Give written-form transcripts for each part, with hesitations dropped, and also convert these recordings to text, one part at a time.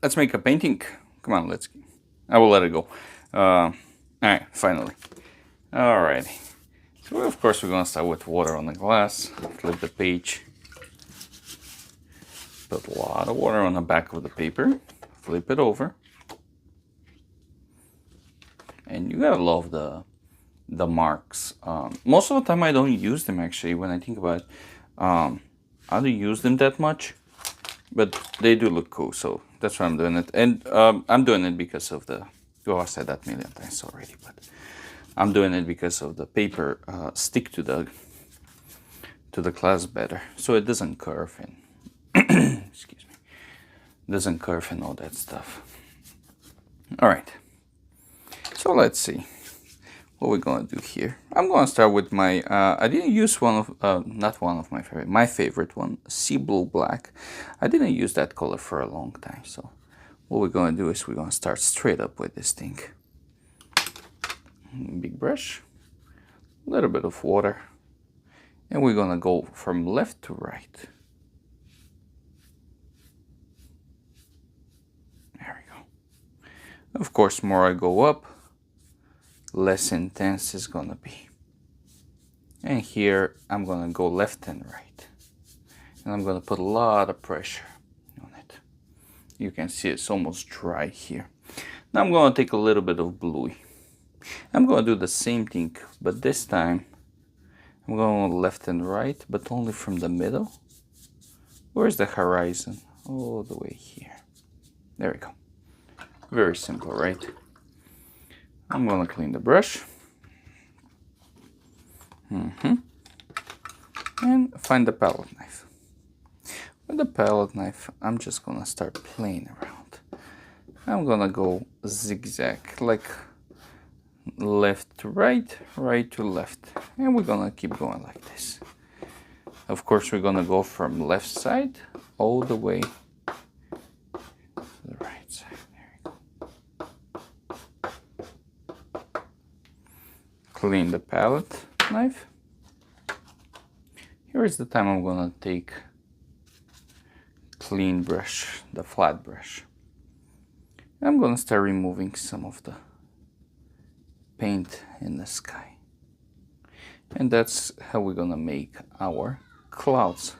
let's make a painting. Come on, let's. I will let it go. All right, finally. All right. So of course we're gonna start with water on the glass. Flip the page. Put a lot of water on the back of the paper. Flip it over. And you gotta love the marks. Most of the time I don't use them actually. When I think about it, I don't use them that much, but they do look cool. So that's why I'm doing it. And I'm doing it because of the. Well, I said that a million times already, but I'm doing it because of the paper stick to the glass better, so it doesn't curve and excuse me, doesn't curve and all that stuff. All right. So let's see what we're gonna do here. I'm gonna start with my, I didn't use one of, not one of my favorite one, Sea Blue Black. I didn't use that color for a long time, so what we're gonna do is we're gonna start straight up with this thing. Big brush, a little bit of water, and we're gonna go from left to right. There we go. Of course, more I go up, less intense it's gonna be. And here I'm gonna go left and right, and I'm gonna put a lot of pressure on it. You can see it's almost dry here. Now I'm gonna take a little bit of bluey. I'm gonna do the same thing, but this time I'm going left and right, but only from the middle. Where's the horizon? All the way here. There we go. Very simple, right? I'm gonna clean the brush. And find the palette knife. With the palette knife, I'm just gonna start playing around. I'm gonna go zigzag, like left to right, right to left. And we're gonna keep going like this. Of course, we're gonna go from left side all the way to the right side. There you go. Clean the palette knife. Here is the time I'm gonna take clean brush, the flat brush. I'm gonna start removing some of the paint in the sky. And that's how we're gonna make our clouds,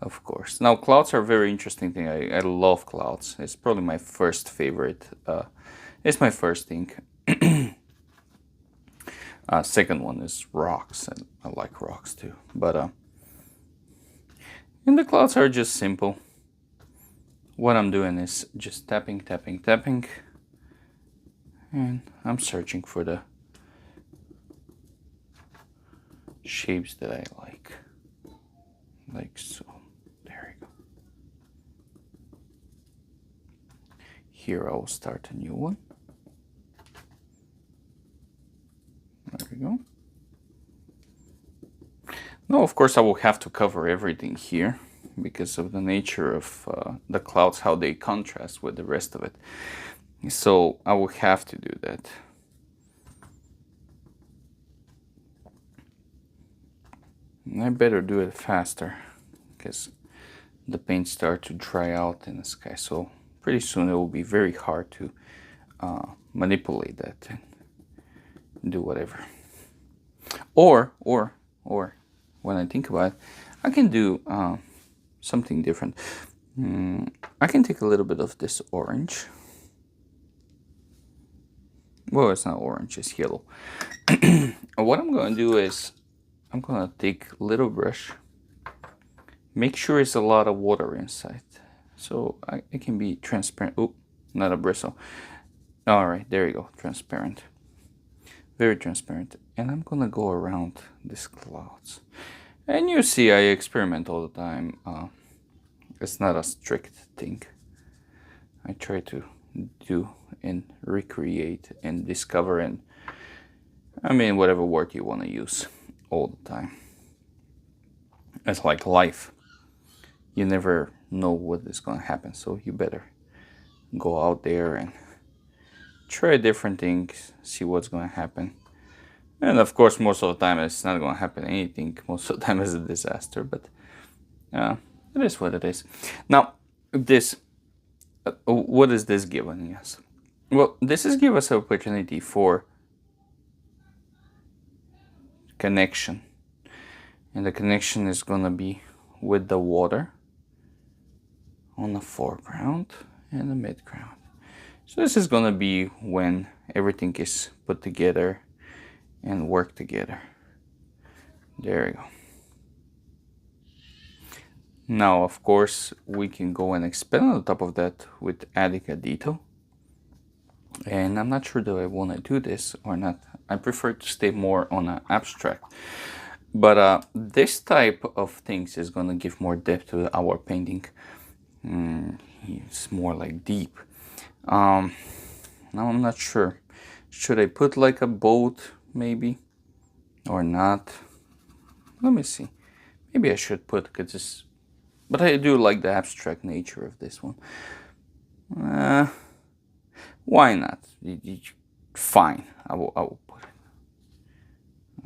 of course. Now, clouds are a very interesting thing. I love clouds. It's probably my first favorite. It's my first thing. Second one is rocks, and I like rocks too. But and the clouds are just simple. What I'm doing is just tapping, tapping, tapping, and I'm searching for the shapes that I like so. There we go. Here I will start a new one. There we go. Now, of course, I will have to cover everything here because of the nature of the clouds, how they contrast with the rest of it. So I will have to do that. And I better do it faster because the paint starts to dry out in the sky. So pretty soon it will be very hard to manipulate that and do whatever. Or when I think about it, I can do something different. I can take a little bit of this orange. Well, it's not orange, it's yellow. What I'm going to do is I'm going to take a little brush, make sure it's a lot of water inside, so it can be transparent. Oh, not a bristle. All right, there you go, transparent. Very transparent. And I'm going to go around these clouds. And you see, I experiment all the time. It's not a strict thing. I try to do and recreate and discover, and I mean whatever word you want to use all the time. It's like life. You never know what is going to happen, so you better go out there and try different things, see what's going to happen. And of course, most of the time it's not going to happen anything. Most of the time it's a disaster, but it is what it is. Now, this What is this giving us? Well, this is give us an opportunity for connection. And the connection is gonna be with the water on the foreground and the midground. So this is gonna be when everything is put together and work together. There we go. Now, of course, we can go and expand on top of that with adding a detail. And I'm not sure that I want to do this or not. I prefer to stay more on an abstract. But this type of things is going to give more depth to our painting. It's more like deep. Now I'm not sure. Should I put like a boat maybe or not? Let me see. Maybe I should put, because it's, but I do like the abstract nature of this one. Why not? Fine, I will put it.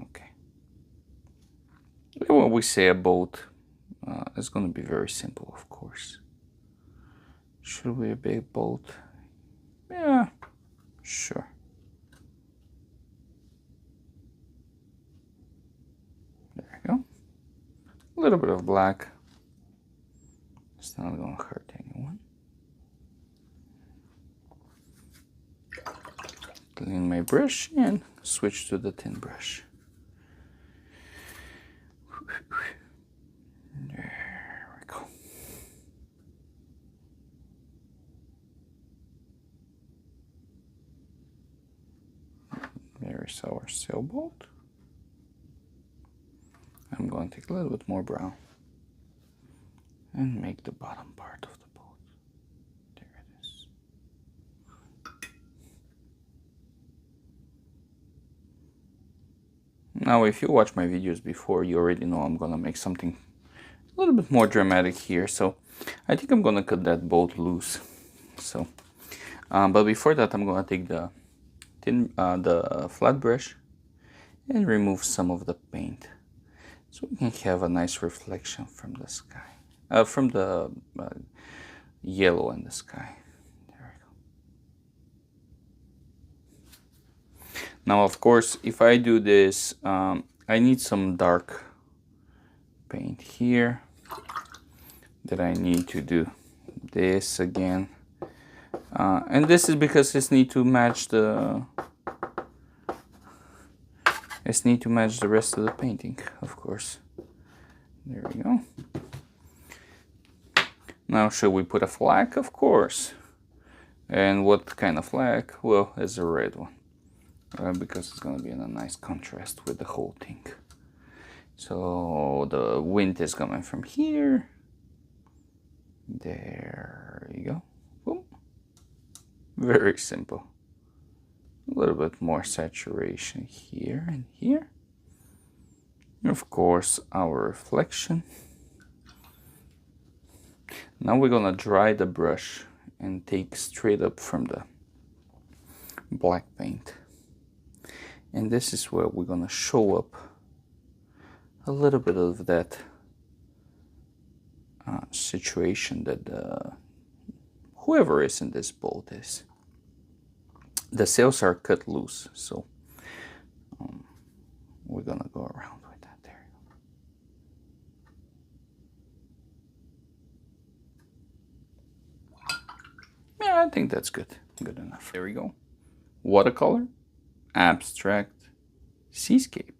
Okay. When we say a boat, it's going to be very simple, of course. Should we a big boat? Yeah, sure. There we go. A little bit of black. It's not going to hurt anyone. Clean my brush and switch to the thin brush. There we go. There's our sailboat. I'm going to take a little bit more brown and make the bottom part of the boat. There it is. Now, if you watch my videos before, you already know I'm gonna make something a little bit more dramatic here. So I think I'm gonna cut that boat loose. So, but before that, I'm gonna take the flat brush and remove some of the paint, so we can have a nice reflection from the sky, from the yellow in the sky. There we go. Now, of course, if I do this, I need some dark paint here. That I need to do this again, and this is because this need to match the. Just need to match the rest of the painting, of course. There we go. Now, should we put a flag? Of course. And what kind of flag? Well, it's a red one. Because it's going to be in a nice contrast with the whole thing. So the wind is coming from here. There you go. Boom. Very simple. A little bit more saturation here and here. And of course, our reflection. Now we're gonna dry the brush and take straight up from the black paint. And this is where we're gonna show up a little bit of that situation that whoever is in this boat is. The sails are cut loose, so we're gonna go around with that. There you go. Yeah, I think that's good enough. There we go. Watercolor, abstract, seascape.